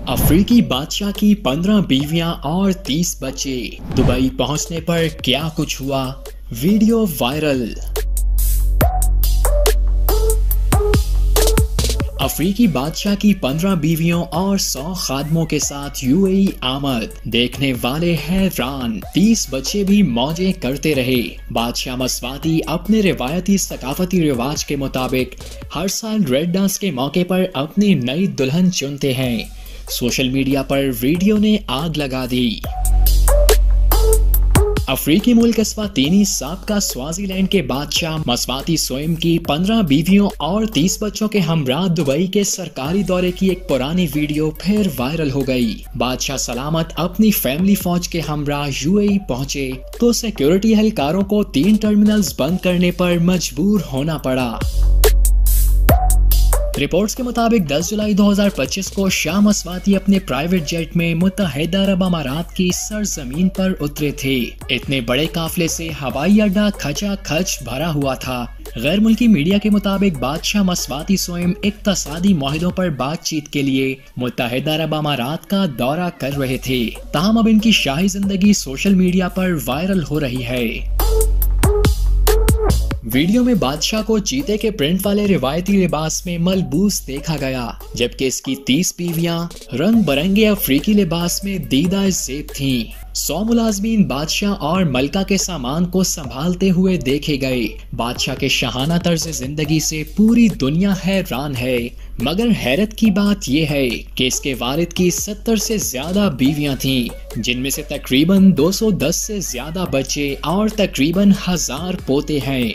अफ्रीकी बादशाह की 15 बीवियां और 30 बच्चे। दुबई पहुंचने पर क्या कुछ हुआ, वीडियो वायरल। अफ्रीकी बादशाह की 15 बीवियों और 100 खादमों के साथ यूएई आमद, देखने वाले हैरान। 30 बच्चे भी मौजें करते रहे। बादशाह मस्वाती अपने रिवायती सकाफती रिवाज के मुताबिक हर साल रेड डांस के मौके पर अपनी नई दुल्हन चुनते हैं। सोशल मीडिया पर वीडियो ने आग लगा दी। अफ्रीकी मुल्क एस्वातिनी साबका स्वाजीलैंड के बादशाह मस्वाती सोएम की 15 बीवियों और 30 बच्चों के हमराह दुबई के सरकारी दौरे की एक पुरानी वीडियो फिर वायरल हो गई। बादशाह सलामत अपनी फैमिली फौज के हमराह यूएई पहुंचे तो सिक्योरिटी एहलकारों को 3 टर्मिनल्स बंद करने पर मजबूर होना पड़ा। रिपोर्ट्स के मुताबिक 10 जुलाई 2025 को शाह मस्वाती अपने प्राइवेट जेट में मुत्तहिदा अरब अमारात की सरजमीन पर उतरे थे। इतने बड़े काफिले से हवाई अड्डा खचाखच भरा हुआ था। गैर मुल्की मीडिया के मुताबिक बादशाह मस्वाती सोएम इक्तसादी मुआहदों पर बातचीत के लिए मुत्तहिदा अरब अमारात का दौरा कर रहे थे। ताहम अब इनकी शाही जिंदगी सोशल मीडिया पर वायरल हो रही है। वीडियो में बादशाह को चीते के प्रिंट वाले रिवायती लिबास में मलबूस देखा गया, जबकि इसकी 30 बीवियां रंग बिरंगे अफ्रीकी लिबास में दीदा ज़ेब थीं। 100 मुलाजमीन बादशाह और मलका के सामान को संभालते हुए देखे गए। बादशाह के शाहाना तर्ज जिंदगी से पूरी दुनिया हैरान है, मगर हैरत की बात यह है कि इसके वालिद की 70 से ज्यादा बीवियां थीं, जिनमें से तकरीबन 210 से ज्यादा बच्चे और तकरीबन 1000 पोते हैं।